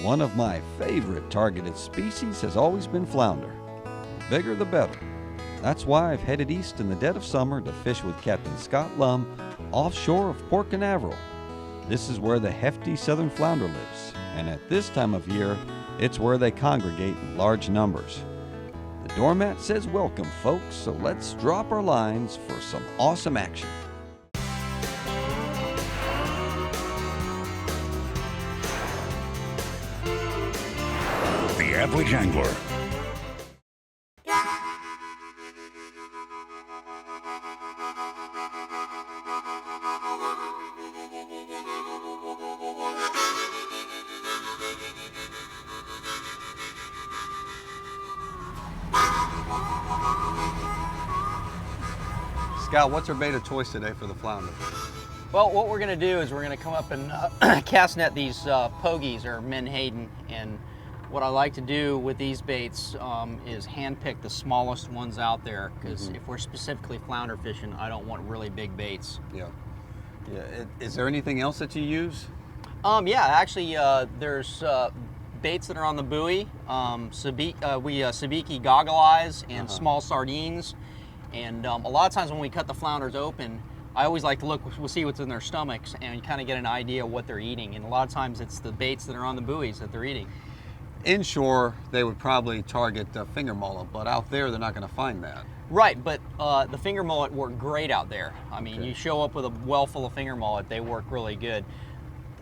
One of my favorite targeted species has always been flounder. Bigger the better. That's why I've headed east in the dead of summer to fish with Captain Scott Lum offshore of Port Canaveral. This is where the hefty southern flounder lives, and at this time of year, it's where they congregate in large numbers. The Doormat says welcome, folks, so let's drop our lines for some awesome action. The Average Angler. Scott, what's our bait of choice today for the flounder? Well, what we're going to do is we're going to come up and cast net these pogies or menhaden, and what I like to do with these baits is hand pick the smallest ones out there, because if we're specifically flounder fishing, I don't want really big baits. Yeah. Is there anything else that you use? Yeah, actually, there's baits that are on the buoy. Sabiki goggle eyes and small sardines. And a lot of times when we cut the flounders open, I always like to look, we'll see what's in their stomachs and kind of get an idea of what they're eating. And a lot of times it's the baits that are on the buoys that they're eating. Inshore, they would probably target finger mullet, but out there, they're not going to find that. Right, but the finger mullet work great out there. I mean, you show up with a well full of finger mullet, they work really good.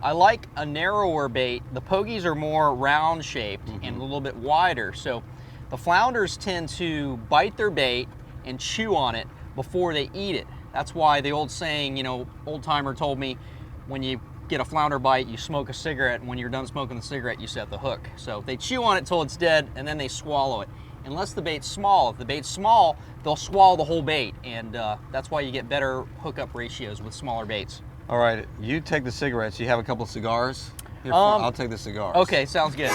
I like a narrower bait. The pogies are more round shaped and a little bit wider. So the flounders tend to bite their bait and chew on it before they eat it. That's why the old saying, you know, old timer told me, when you get a flounder bite, you smoke a cigarette, and when you're done smoking the cigarette, you set the hook. So they chew on it till it's dead, and then they swallow it. Unless the bait's small. If the bait's small, they'll swallow the whole bait, and that's why you get better hookup ratios with smaller baits. All right, you take the cigarettes. You have a couple of cigars? Here, I'll take the cigars. Okay, sounds good.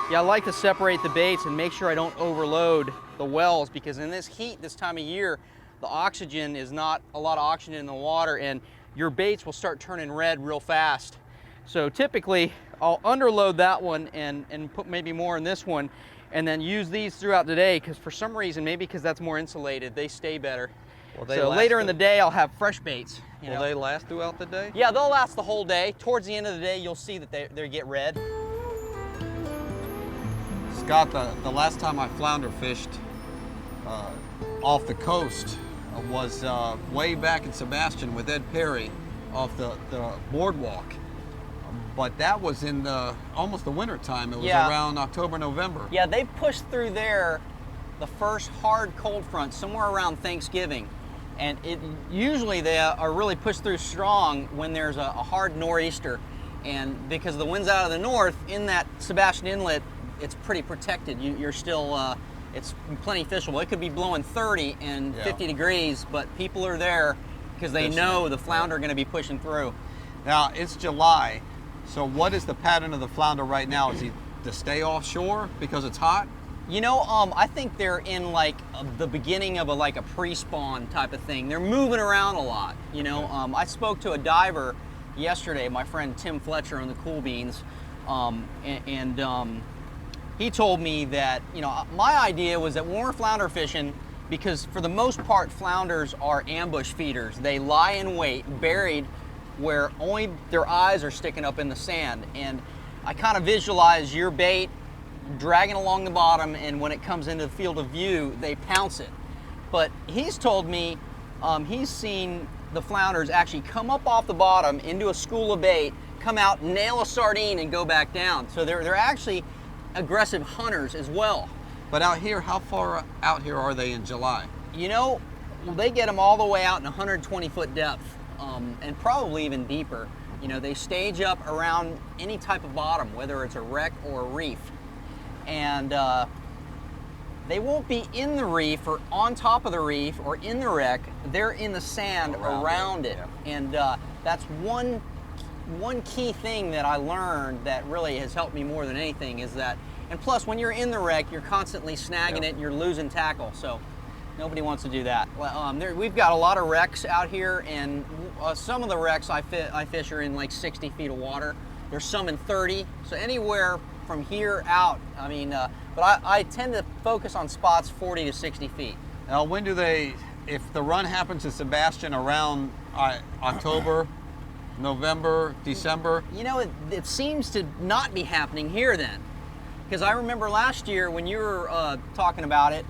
Yeah, I like to separate the baits and make sure I don't overload the wells, because in this heat this time of year, the oxygen is not a lot of oxygen in the water, and your baits will start turning red real fast. So typically, I'll underload that one and put maybe more in this one, and then use these throughout the day, because for some reason, maybe because that's more insulated, they stay better. So later in the day, I'll have fresh baits. Will they last throughout the day? Yeah, they'll last the whole day. Towards the end of the day, you'll see that they get red. Scott, the last time I flounder fished off the coast was way back in Sebastian with Ed Perry off the boardwalk. But that was in almost the winter time. It was around October, November. Yeah, they pushed through there the first hard cold front somewhere around Thanksgiving. And usually they are really pushed through strong when there's a hard nor'easter. And because the wind's out of the north, in that Sebastian Inlet, it's pretty protected. You're still, it's plenty fishable. It could be blowing 30 and 50 degrees, but people are there because they know the flounder are going to be pushing through. Now, it's July, so what is the pattern of the flounder right now? Is he to stay offshore because it's hot? You know, I think they're in like the beginning of a pre-spawn type of thing. They're moving around a lot, you know. I spoke to a diver yesterday, my friend Tim Fletcher on the Cool Beans, he told me that, you know, my idea was that when we're flounder fishing, because for the most part, flounders are ambush feeders. They lie in wait, buried, where only their eyes are sticking up in the sand. And I kind of visualize your bait dragging along the bottom, and when it comes into the field of view, they pounce it. But he's told me he's seen the flounders actually come up off the bottom into a school of bait, come out, nail a sardine, and go back down. So they're actually aggressive hunters as well. But out here, how far out here are they in July? You know, they get them all the way out in 120-foot depth, and probably even deeper. You know, they stage up around any type of bottom, whether it's a wreck or a reef. And they won't be in the reef or on top of the reef or in the wreck. They're in the sand around it. Yeah. And that's one key thing that I learned that really has helped me more than anything, is that And plus, when you're in the wreck, you're constantly snagging it and you're losing tackle. So nobody wants to do that. We've got a lot of wrecks out here, and some of the wrecks I fish are in like 60 feet of water. There's some in 30. So anywhere from here out, I mean, but I tend to focus on spots 40 to 60 feet. Now, when do they, if the run happens to Sebastian around October, November, December? You know, it seems to not be happening here then. Because I remember last year when you were talking about it,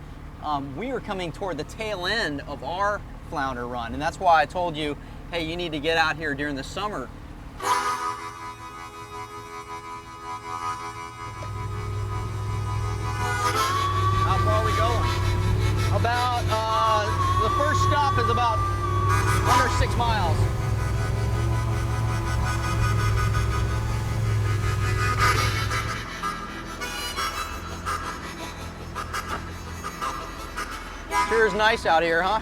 we were coming toward the tail end of our flounder run. And that's why I told you, hey, you need to get out here during the summer. How far are we going? About, the first stop is about under 6 miles. Sure is nice out here, huh?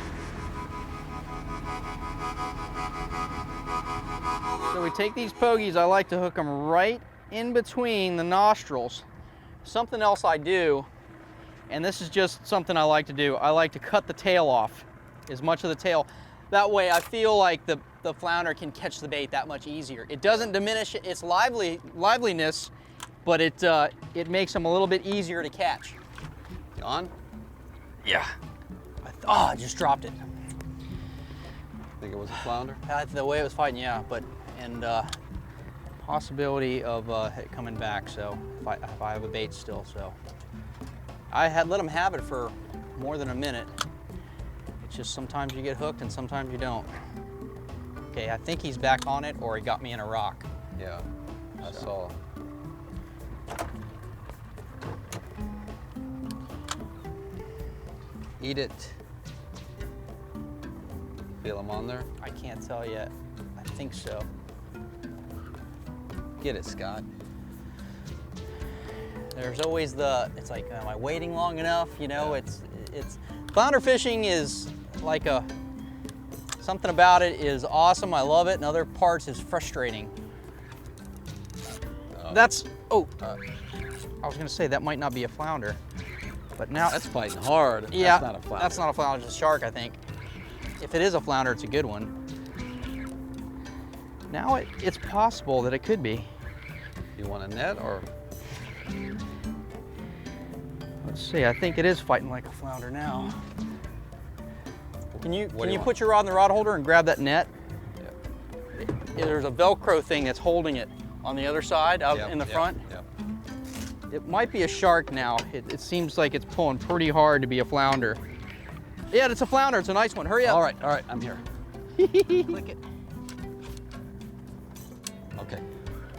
So we take these pogies, I like to hook them right in between the nostrils. Something else I do, and this is just something I like to do, I like to cut the tail off, as much of the tail. That way I feel like the flounder can catch the bait that much easier. It doesn't diminish its liveliness, but it makes them a little bit easier to catch. You on? Yeah. I just dropped it. Think it was a flounder? The way it was fighting, yeah, and possibility of it coming back. So if I have a bait still, so I had let them have it for more than a minute. It's just sometimes you get hooked and sometimes you don't. Okay, I think he's back on it, or he got me in a rock. Yeah, I saw. Eat it. Feel him on there? I can't tell yet. I think so. Get it, Scott. There's always it's like, am I waiting long enough? You know, yeah. It's flounder fishing is like something about it is awesome. I love it, and other parts is frustrating. I was gonna say that might not be a flounder, but now that's fighting hard. Yeah, that's not a flounder. That's not a flounder, it's a shark, I think. If it is a flounder, it's a good one. Now it's possible that it could be. You want a net or? Let's see, I think it is fighting like a flounder now. Can you want? put your rod in the rod holder and grab that net? Yeah. There's a Velcro thing that's holding it on the other side, out in the front. Yep. It might be a shark now. It seems like it's pulling pretty hard to be a flounder. Yeah, it's a flounder. It's a nice one. Hurry up. All right, I'm here. Click it. Okay.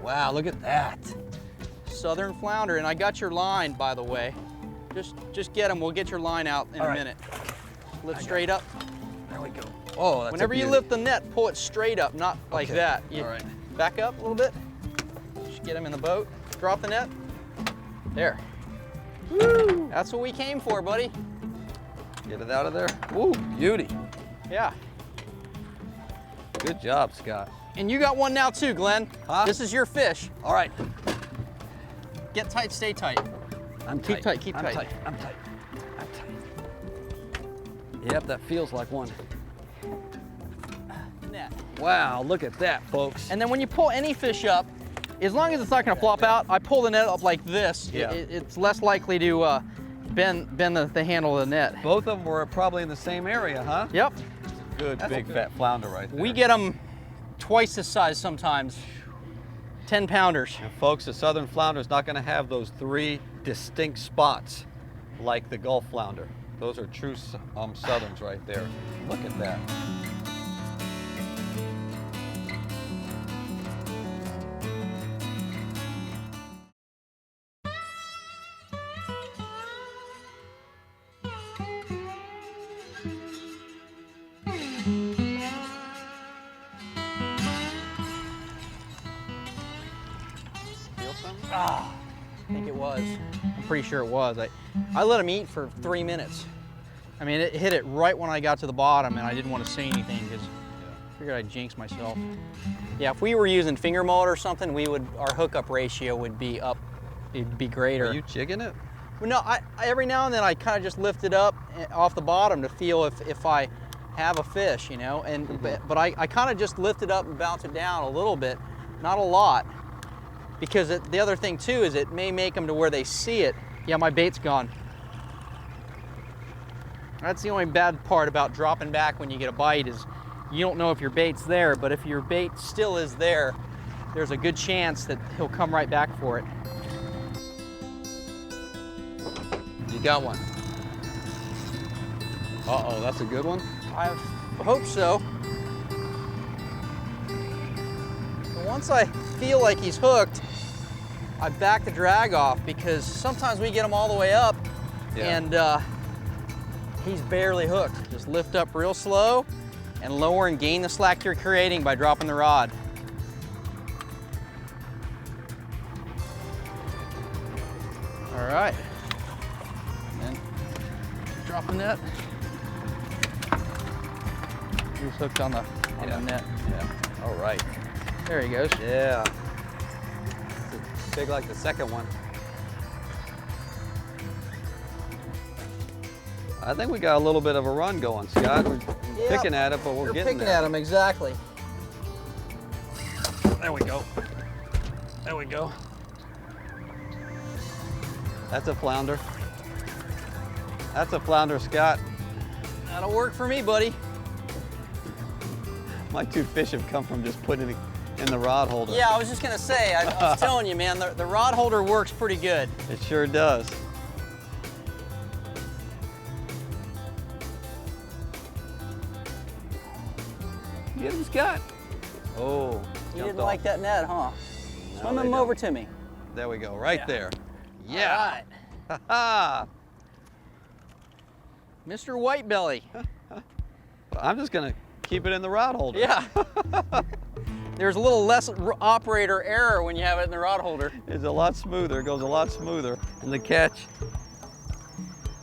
Wow, look at that. Southern flounder, and I got your line, by the way. Just get them. We'll get your line out in a minute. Lift straight up. There we go. Oh, that's Whenever you lift the net, pull it straight up, not like that. All right. Back up a little bit. Just get them in the boat. Drop the net. There. Woo! That's what we came for, buddy. Get it out of there. Woo, beauty. Yeah. Good job, Scott. And you got one now too, Glenn. Huh? This is your fish. All right. Get tight, stay tight. I'm Keep tight. tight. I'm tight. Yep, that feels like one. Net. Wow, look at that, folks. And then when you pull any fish up, as long as it's not going to flop out, I pull the net up like this. Yeah. It's less likely to bend the handle of the net. Both of them were probably in the same area, huh? Yep. Good, big fat flounder right there. We get them twice this size sometimes. 10 pounders. And folks, the southern flounder is not going to have those 3 distinct spots like the Gulf flounder. Those are true southerns right there. Look at that. I think it was. I'm pretty sure it was. I let him eat for 3 minutes. I mean, it hit it right when I got to the bottom, and I didn't want to say anything because I figured I'd jinx myself. Yeah, if we were using finger mullet or something, our hookup ratio would be up it'd be greater. Are you jigging it? Well, no, I every now and then I kind of just lift it up off the bottom to feel if I have a fish, you know. And but I kind of just lift it up and bounce it down a little bit, not a lot, because the other thing too is it may make them to where they see it. Yeah, my bait's gone. That's the only bad part about dropping back when you get a bite is you don't know if your bait's there, but if your bait still is there, there's a good chance that he'll come right back for it. You got one. Uh-oh, that's a good one? I hope so. But once I feel like he's hooked, I back the drag off because sometimes we get him all the way up and he's barely hooked. Just lift up real slow and lower and gain the slack you're creating by dropping the rod. All right. And then drop the net. He's hooked on the net. Yeah. All right. There he goes. Yeah. It's big like the second one. I think we got a little bit of a run going, Scott. We're picking at it, but we're getting picking there. at him, exactly. There we go. There we go. That's a flounder. That's a flounder, Scott. That'll work for me, buddy. My two fish have come from just putting it in the rod holder. Yeah, I was just gonna say, I was telling you, man, the rod holder works pretty good. It sure does. Get him, Scott. Oh, You jumped didn't off. like that net, huh? No, Swim they him don't. over to me. There we go, right Yeah. there. All Yeah. right. Ha Mr. Whitebelly. I'm just gonna keep it in the rod holder. Yeah. There's a little less operator error when you have it in the rod holder. It's a lot smoother, it goes a lot smoother. And the catch,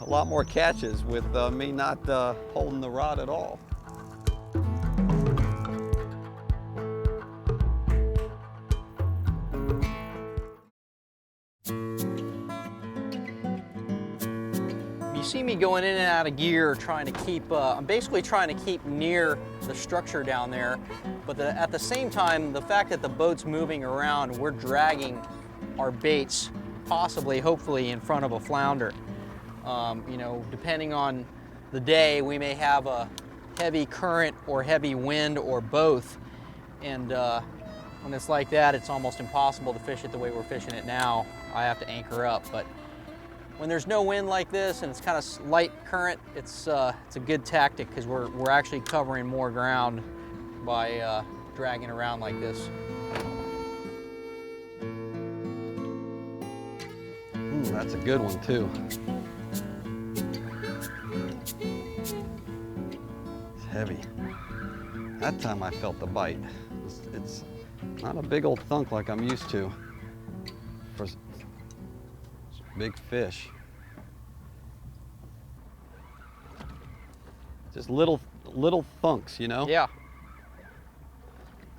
a lot more catches with me not holding the rod at all. You see me going in and out of gear trying to keep, I'm basically trying to keep near the structure down there, but at the same time, the fact that the boat's moving around, we're dragging our baits, possibly, hopefully, in front of a flounder. You know, depending on the day, we may have a heavy current or heavy wind or both, and when it's like that, it's almost impossible to fish it the way we're fishing it now. I have to anchor up, but when there's no wind like this and it's kind of light current, it's a good tactic because we're actually covering more ground by dragging around like this. That's a good one too. It's heavy. That time I felt the bite. It's not a big old thunk like I'm used to for big fish. Just little thunks, you know? Yeah.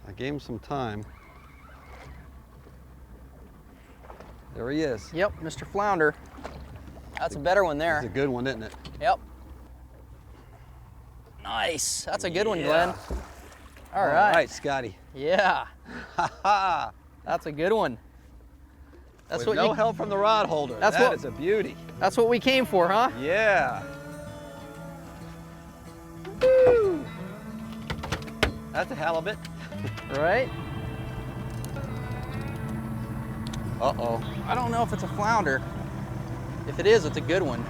I gave him some time. There he is. Yep, Mr. Flounder. That's a better one there. That's a good one, isn't it? Yep. Nice. That's a good one, Yeah. Glenn. All right. All right, Scotty. Yeah. Ha ha! That's a good one. That's With what no help from the rod holder. That's That what- is a beauty. That's what we came for, huh? Yeah. Woo! That's a halibut. Right? Uh-oh. I don't know if it's a flounder. If it is, it's a good one.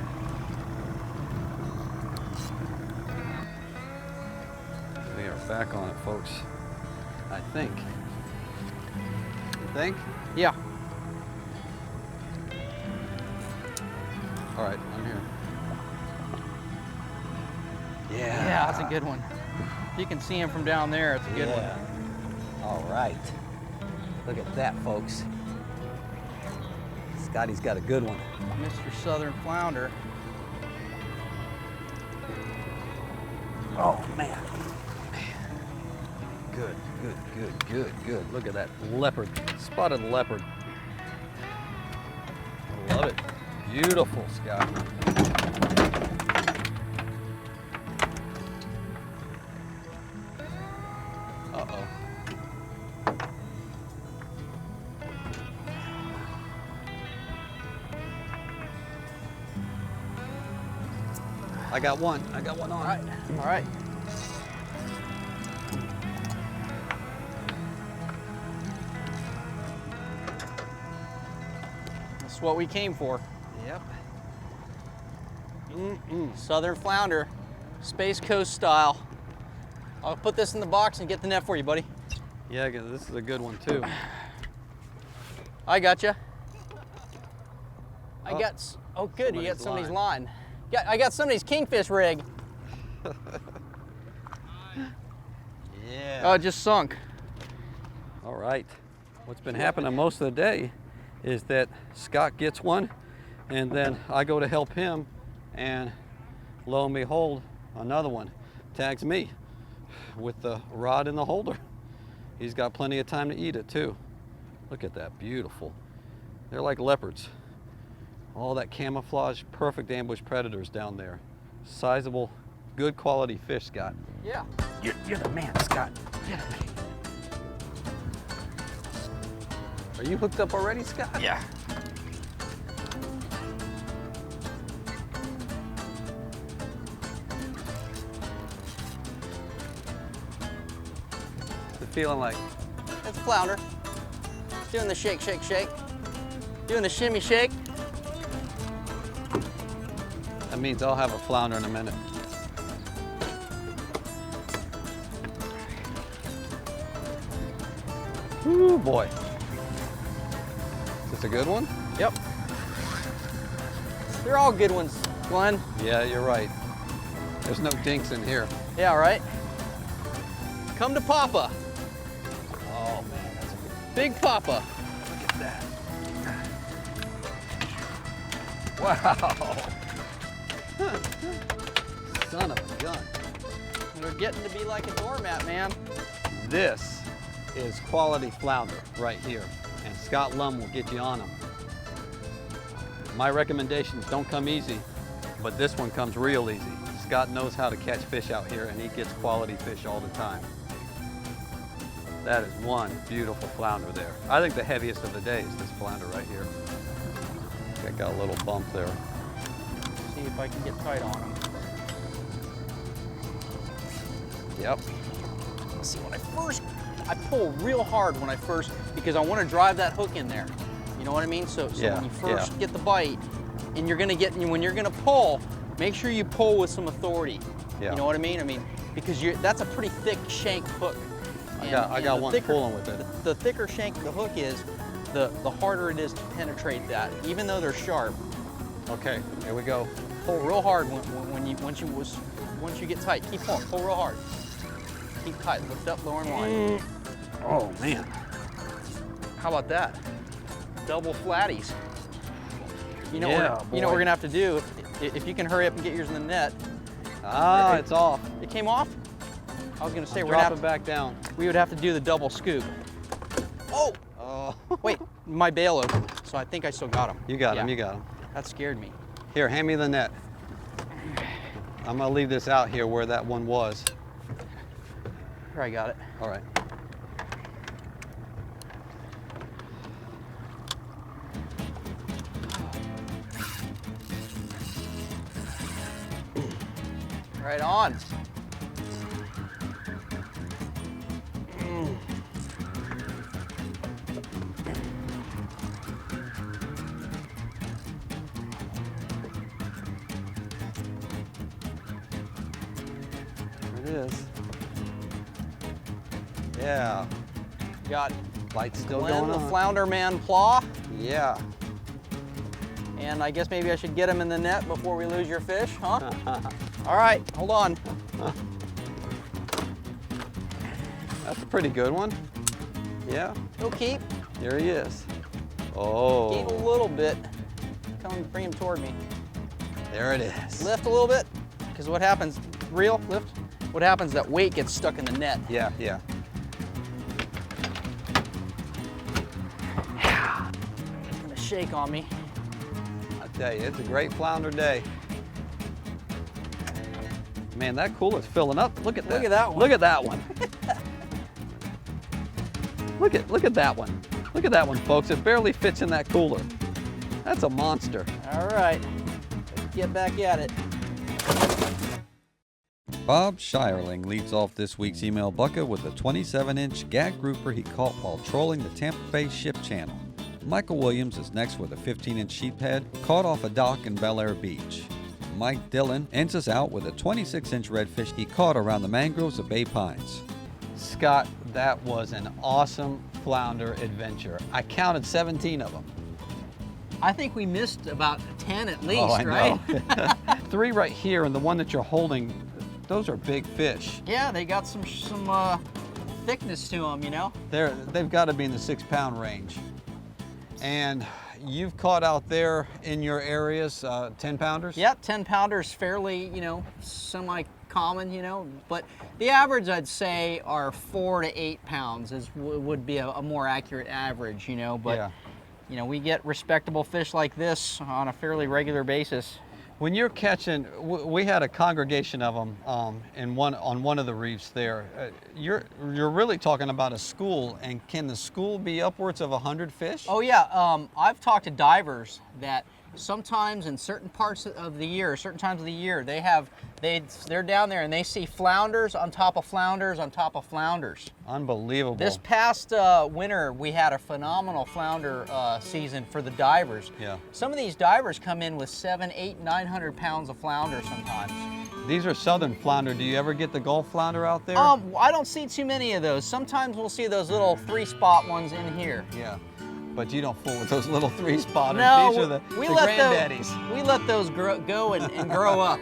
We are back on it, folks. I think. You think? Yeah. All right, I'm here. Yeah. Yeah, that's a good one. If you can see him from down there, it's a good one. All right. Look at that, folks. Scotty's got a good one. Mr. Southern Flounder. Oh, man. Good, good, good, good, good. Look at that leopard, spotted leopard. Beautiful, Scott. Uh-oh. I got one on. All right, all right. That's what we came for. Yep. Southern flounder, Space Coast style. I'll put this in the box and get the net for you, buddy. Yeah, 'cause this is a good one too. I got you. Oh, Oh, good. You got somebody's somebody's line. I got somebody's kingfish rig. Yeah. Oh, it just sunk. All right. What's been happening most of the day is that Scott gets one, and then I go to help him, and lo and behold, another one tags me with the rod in the holder. He's got plenty of time to eat it too. Look at that, beautiful. They're like leopards. All that camouflage, perfect ambush predators down there. Sizable, good quality fish, Scott. Yeah. You're the man, Scott. Get him. Are you hooked up already, Scott? Yeah. The feeling like, That's a flounder. It's doing the shake, shake, shake. Doing the shimmy shake. that means I'll have a flounder in a minute. Ooh, boy. Is this a good one? Yep. They're all good ones, Glenn. Yeah, you're right. There's no dinks in here. Yeah, right? Come to Papa. Oh, man, that's a good Big Papa. Look at that. Wow. Son of a gun. They're getting to be like a doormat, man. This is quality flounder right here, and Scott Lum will get you on them. My recommendations don't come easy, but this one comes real easy. Scott knows how to catch fish out here, and he gets quality fish all the time. That is one beautiful flounder there. I think the heaviest of the day is this flounder right here. I got a little bump there. See if I can get tight on them. Yep. See, I pull real hard when I first, because I want to drive that hook in there. You know what I mean? So Yeah, when you first yeah. get the bite, and when you're gonna pull, make sure you pull with some authority. Yeah. You know what I mean? Because that's a pretty thick shank hook. I got one pulling with it. The thicker shank the hook is, the harder it is to penetrate that, even though they're sharp. Okay, here we go. Pull real hard once you get tight. Keep pulling. Pull real hard. Keep tight. Lift up, lower, and line. Oh, man. How about that? Double flatties. You know, Yeah, you know what we're gonna have to do if you can hurry up and get yours in the net. Ah, it's off. It came off. I was gonna say Drop it back down. we would have to do the double scoop. Oh, Oh, wait, my bail opened, so I think I still got him. you got Yeah. him, you got him. That scared me. Here, hand me the net. I'm gonna leave this out here where that one was. Here, I got it. All right. Right on. There it is. Yeah. Got Bite's still Glen going the on. Flounder Man Pla, Yeah. and I guess maybe I should get him in the net before we lose your fish, huh? All right, hold on. That's a pretty good one. Yeah. He'll keep. Here he is. Keep a Oh, little bit. Come bring him toward me. there it is. Lift a little bit, because what happens, lift. What happens, that weight gets stuck in the net. Yeah, yeah. It's gonna shake on me. I tell you, it's a great flounder day. Man, that cooler's filling up. Look at that. Look at that one. Look at that one. look at that one. Look at that one, folks. It barely fits in that cooler. That's a monster. All right, let's get back at it. Bob Shireling leads off this week's email bucket with a 27-inch gag grouper he caught while trolling the Tampa Bay Ship Channel. Michael Williams is next with a 15-inch sheephead caught off a dock in Bel Air Beach. Mike Dillon ends us out with a 26-inch redfish he caught around the mangroves of Bay Pines. Scott, that was an awesome flounder adventure. I counted 17 of them. I think we missed about 10 at least, Oh, I right? know. 3 right here, and the one that you're holding, those are big fish. Yeah, they got some thickness to them, you know? They've got to be in the 6-pound range. And you've caught out there in your areas 10-pounders? Yeah, 10-pounders fairly, you know, semi-common, you know, but the average I'd say are 4 to 8 pounds would be a more accurate average, you know, but Yeah. you know, we get respectable fish like this on a fairly regular basis. When you're catching, we had a congregation of them on one of the reefs there. You're really talking about a school, and can the school be upwards of 100 fish? Oh yeah, I've talked to divers that sometimes in certain parts of the year, certain times of the year, they're down there and they see flounders on top of flounders on top of flounders. Unbelievable. This past winter, we had a phenomenal flounder season for the divers. Yeah. Some of these divers come in with 700, 800, 900 pounds of flounder sometimes. These are southern flounder. Do you ever get the Gulf flounder out there? I don't see too many of those. Sometimes we'll see those little 3-spot ones in here. Yeah. But you don't fool with those little 3-spotters. No, These are the we granddaddies. let those go and grow up.